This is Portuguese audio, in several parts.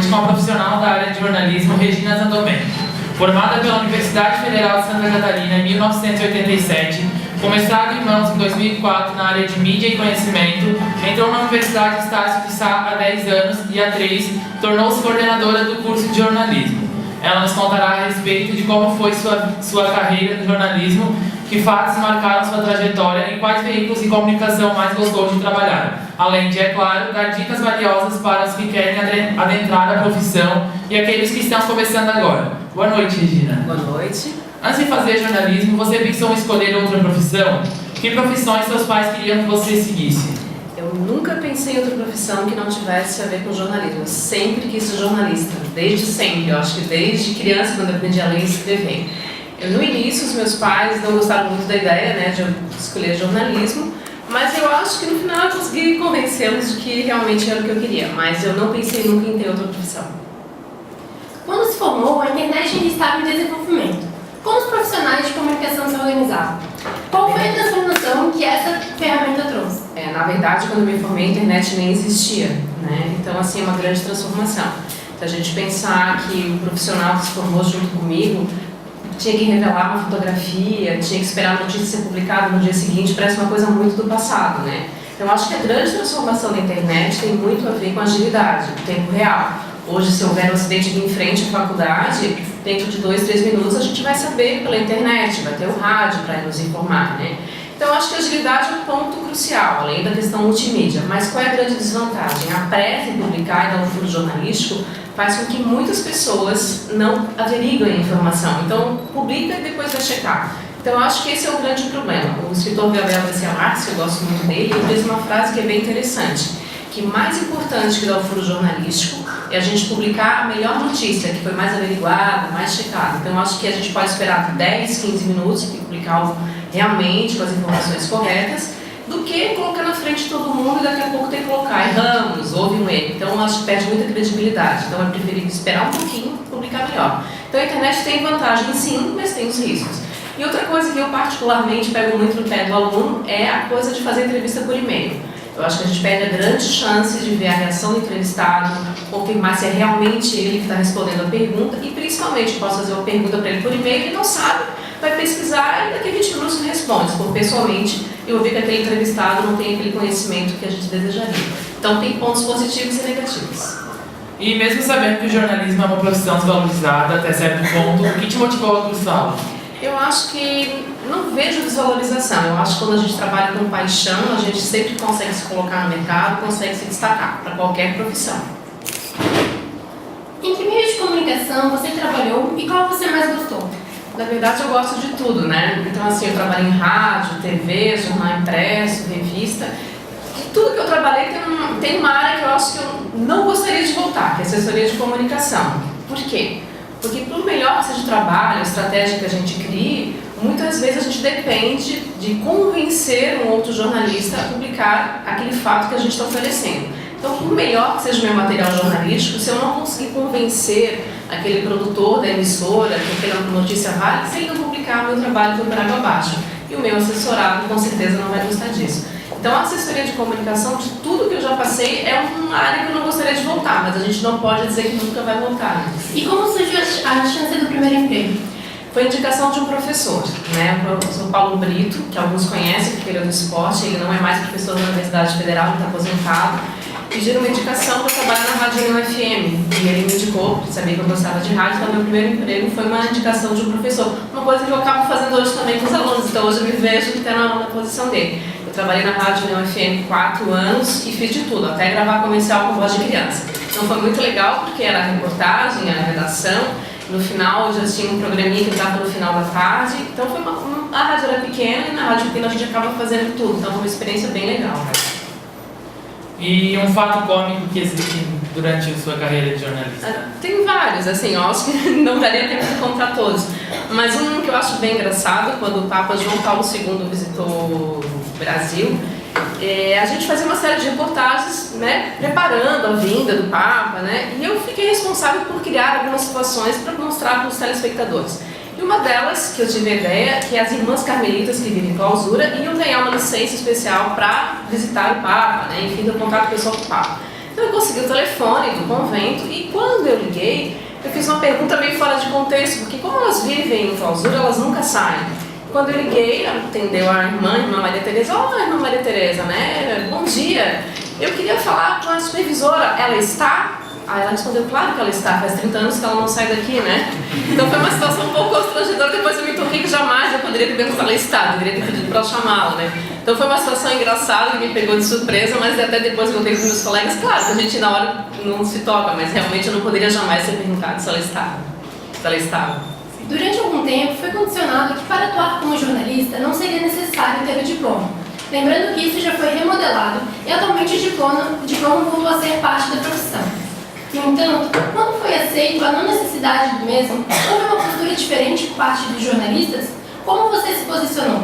noite com a profissional da área de jornalismo, Regina Zandomé. Formada pela Universidade Federal de Santa Catarina em 1987, com mestrado em mãos em 2004 na área de mídia e conhecimento, entrou na Universidade Estácio de Sá há 10 anos e há 3 tornou-se coordenadora do curso de jornalismo. Ela nos contará a respeito de como foi sua carreira no jornalismo, que fatos marcaram sua trajetória e quais veículos de comunicação mais gostou de trabalhar. Além de, é claro, dar dicas valiosas para os que querem adentrar a profissão e aqueles que estão começando agora. Boa noite, Regina. Boa noite. Antes de fazer jornalismo, você pensou em escolher outra profissão? Que profissões seus pais queriam que você seguisse? Eu nunca pensei em outra profissão que não tivesse a ver com jornalismo. Eu sempre quis ser jornalista, desde sempre. Eu acho que desde criança, quando eu aprendi a ler e escrever. No início, os meus pais não gostaram muito da ideia, né, de eu escolher jornalismo, mas eu acho que no final eu consegui convencê-los de que realmente era o que eu queria. Mas eu não pensei nunca em ter outra profissão. Quando se formou, a internet ainda estava em desenvolvimento. Como os profissionais de comunicação se organizavam? Qual foi a transformação que essa ferramenta trouxe? Na verdade, quando eu me formei, a internet nem existia, né? Então, assim, é uma grande transformação. Se a gente pensar que o profissional que se formou junto comigo tinha que revelar uma fotografia, tinha que esperar a notícia ser publicada no dia seguinte, parece uma coisa muito do passado, né? Então, acho que a grande transformação da internet tem muito a ver com agilidade, o tempo real. Hoje, se houver um acidente aqui em frente à faculdade, dentro de 2, 3 minutos a gente vai saber pela internet, vai ter o rádio para nos informar, né? Então, acho que a agilidade é um ponto crucial, além da questão multimídia. Mas qual é a grande desvantagem? A pressa em publicar e dar um furo jornalístico faz com que muitas pessoas não averiguem a informação. Então, publica e depois vai checar. Então, eu acho que esse é o grande problema. O escritor Gabriel Garcia Marques, eu gosto muito dele, ele diz uma frase que é bem interessante, que mais importante que dar o furo jornalístico é a gente publicar a melhor notícia, que foi mais averiguada, mais checada. Então, eu acho que a gente pode esperar 10, 15 minutos e publicar algo realmente com as informações corretas, do que colocar na frente de todo mundo e daqui a pouco ter que colocar erramos, houve um erro. Então, eu acho que perde muita credibilidade. Então, é preferível esperar um pouquinho e publicar melhor. Então, a internet tem vantagem sim, mas tem os riscos. E outra coisa que eu particularmente pego muito no pé do aluno é a coisa de fazer entrevista por e-mail. Eu acho que a gente perde a grande chance de ver a reação do entrevistado, confirmar se é realmente ele que está respondendo a pergunta e, principalmente, eu posso fazer uma pergunta para ele por e-mail, ele não sabe, vai pesquisar e daqui a 20 minutos me responde. Porque, pessoalmente, eu vi que aquele entrevistado não tem aquele conhecimento que a gente desejaria. Então, tem pontos positivos e negativos. E mesmo sabendo que o jornalismo é uma profissão desvalorizada até certo ponto, o que te motivou a cursá-lo? Eu acho que não vejo desvalorização. Eu acho que quando a gente trabalha com paixão, a gente sempre consegue se colocar no mercado, consegue se destacar para qualquer profissão. Em que meio de comunicação você trabalhou e qual você mais gostou? Na verdade, eu gosto de tudo, né? Então, assim, eu trabalhei em rádio, TV, jornal impresso, revista. E tudo que eu trabalhei tem uma área que eu acho que eu não gostaria de voltar, que é assessoria de comunicação. Por quê? Porque, por melhor que seja o trabalho, a estratégia que a gente crie, muitas vezes a gente depende de convencer um outro jornalista a publicar aquele fato que a gente está oferecendo. Então, por melhor que seja o meu material jornalístico, se eu não conseguir convencer aquele produtor da emissora que aquela notícia vale, se ele não publicar, meu trabalho foi por água abaixo. E o meu assessorado, com certeza, não vai gostar disso. Então, a assessoria de comunicação, de tudo que eu já passei, é uma área que eu não gostaria de voltar, mas a gente não pode dizer que nunca vai voltar. E como surgiu a chance do primeiro emprego? Foi indicação de um professor, né? O professor Paulo Brito, que alguns conhecem, porque ele é do esporte, ele não é mais professor da Universidade Federal, ele está aposentado. Pediram uma indicação para trabalhar na Rádio União FM, e ele me indicou, sabia que eu gostava de rádio, então meu primeiro emprego foi uma indicação de um professor. Uma coisa que eu acabo fazendo hoje também com os alunos, então hoje eu me vejo que está na posição dele. Eu trabalhei na Rádio União FM 4 anos e fiz de tudo, até gravar comercial com voz de criança. Então foi muito legal porque era a reportagem, a redação, no final já tinha um programinha que entrava no final da tarde, então foi a rádio era pequena e na rádio pequena a gente acaba fazendo tudo, então foi uma experiência bem legal. E um fato cômico que existe durante a sua carreira de jornalista? Tem vários, assim, eu acho que não daria tempo de contar todos. Mas um que eu acho bem engraçado, quando o Papa João Paulo II visitou o Brasil, a gente fazia uma série de reportagens, né, preparando a vinda do Papa, né, e eu fiquei responsável por criar algumas situações para mostrar para os telespectadores. E uma delas, que eu tive a ideia, que as irmãs carmelitas que vivem em clausura iam ganhar uma licença especial para visitar o Papa, né, enfim, ter contato pessoal com o Papa. Então eu consegui o telefone do convento e quando eu fiz uma pergunta meio fora de contexto, porque como elas vivem em clausura, elas nunca saem. Quando eu liguei, atendeu a irmã Maria Tereza, irmã Maria Tereza, né? Bom dia. Eu queria falar com a supervisora, ela está? Aí ela respondeu, claro que ela está, faz 30 anos que ela não sai daqui, né? Então foi uma situação um pouco constrangedora, depois eu me toquei que jamais eu poderia ter perguntado se ela está, eu deveria ter pedido para ela chamá-la, né? Então foi uma situação engraçada que me pegou de surpresa, mas até depois eu contei com meus colegas, claro, que a gente na hora não se toca, mas realmente eu não poderia jamais ter perguntado se ela estava. Se ela estava. Durante algum tempo, foi condicionado que para atuar como jornalista não seria necessário ter o diploma. Lembrando que isso já foi remodelado e atualmente o diploma voltou a ser parte da profissão. No entanto, quando foi aceito a não necessidade do mesmo, houve uma postura diferente por parte dos jornalistas? Como você se posicionou?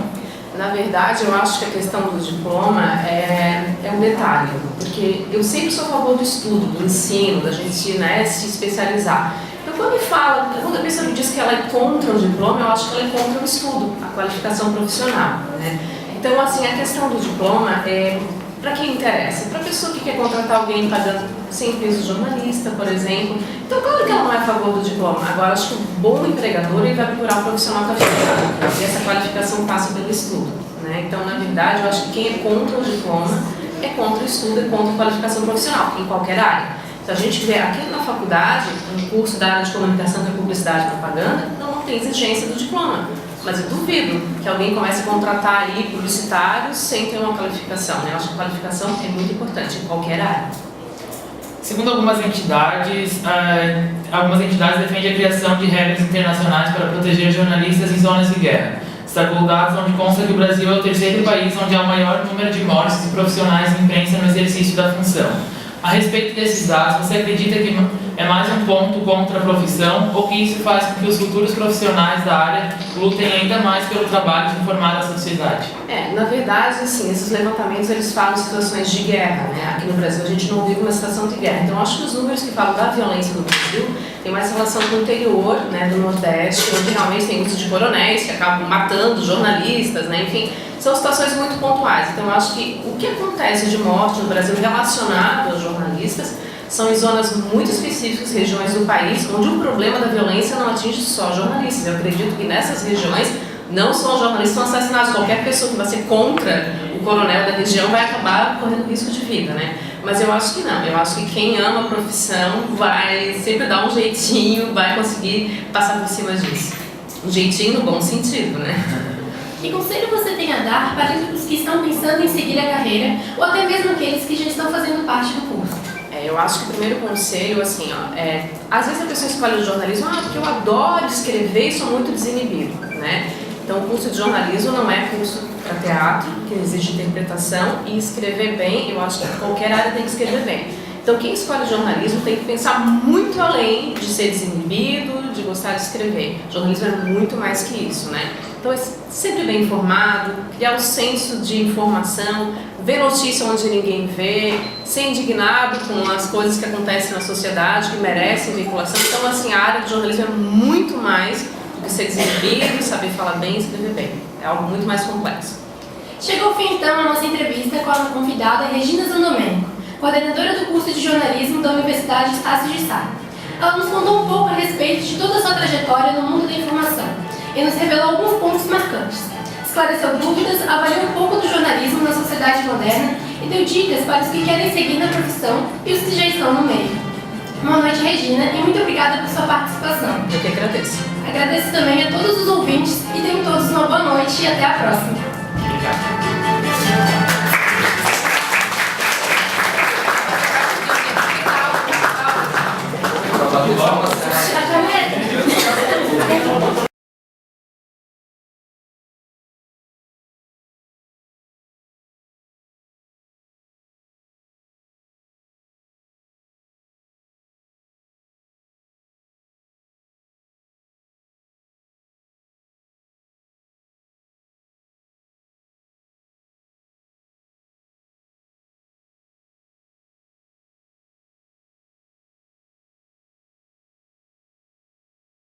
Na verdade, eu acho que a questão do diploma é um detalhe, porque eu sempre sou a favor do estudo, do ensino, da gente, né, se especializar. Então, quando a pessoa me diz que ela é contra o diploma, eu acho que ela é contra o estudo, a qualificação profissional, né? Então, assim, a questão do diploma é para quem interessa, para a pessoa que quer contratar alguém pagando 100 pesos jornalista, por exemplo. Então, claro que ela não é a favor do diploma. Agora, acho que o bom empregador ele vai procurar um profissional qualificado. E essa qualificação passa pelo estudo, né? Então, na verdade, eu acho que quem é contra o diploma é contra o estudo, é contra a qualificação profissional, em qualquer área. Se a gente vê aqui na faculdade, um curso da área de comunicação, que é publicidade e propaganda, não tem exigência do diploma. Mas eu duvido que alguém comece a contratar aí publicitários sem ter uma qualificação, né? Eu acho que a qualificação é muito importante em qualquer área. Segundo algumas entidades defendem a criação de regras internacionais para proteger jornalistas em zonas de guerra. Destacou dados onde consta que o Brasil é o terceiro país onde há o maior número de mortes de profissionais de imprensa no exercício da função. A respeito desses dados, você acredita que é mais um ponto contra a profissão ou que isso faz com que os futuros profissionais da área lutem ainda mais pelo trabalho de informar a sociedade? Na verdade, assim, esses levantamentos eles falam de situações de guerra, né? Aqui no Brasil a gente não vive uma situação de guerra. Então, acho que os números que falam da violência no Brasil têm mais relação com o interior, né, do Nordeste, onde realmente tem uso de coronéis que acabam matando jornalistas, né? Enfim, são situações muito pontuais. Então, eu acho que o que acontece de morte no Brasil relacionado aos jornalistas são em zonas muito específicas, regiões do país, onde o problema da violência não atinge só jornalistas. Eu acredito que nessas regiões não só os jornalistas são assassinados, qualquer pessoa que vai ser contra o coronel da região vai acabar correndo risco de vida, né? Mas eu acho que não, eu acho que quem ama a profissão vai sempre dar um jeitinho, vai conseguir passar por cima disso. Um jeitinho no bom sentido, né? Que conselho você tem a dar para os que estão pensando em seguir a carreira ou até mesmo aqueles que já estão fazendo parte do curso? Eu acho que o primeiro conselho, assim, às vezes a pessoa escolhe o jornalismo, porque eu adoro escrever e sou muito desinibido, né? Então, o curso de jornalismo não é curso para teatro, que exige interpretação, e escrever bem, eu acho que qualquer área tem que escrever bem. Então, quem escolhe jornalismo tem que pensar muito além de ser desinibido, de gostar de escrever. Jornalismo é muito mais que isso, né? Então, é sempre bem informado, criar um senso de informação, ver notícia onde ninguém vê, ser indignado com as coisas que acontecem na sociedade, que merecem veiculação. Então, assim, a área de jornalismo é muito mais do que ser desinibido, saber falar bem e escrever bem. É algo muito mais complexo. Chegou ao fim, então, a nossa entrevista com a convidada Regina Zandomenico, coordenadora do curso de jornalismo da Universidade Estácio de Sá. Ela nos contou um pouco a respeito de toda a sua trajetória no mundo da informação e nos revelou alguns pontos marcantes. Esclareceu dúvidas, avaliou um pouco do jornalismo na sociedade moderna e deu dicas para os que querem seguir na profissão e os que já estão no meio. Boa noite, Regina, e muito obrigada por sua participação. Eu que agradeço. Agradeço também a todos os ouvintes e tenham todos uma boa noite e até a próxima.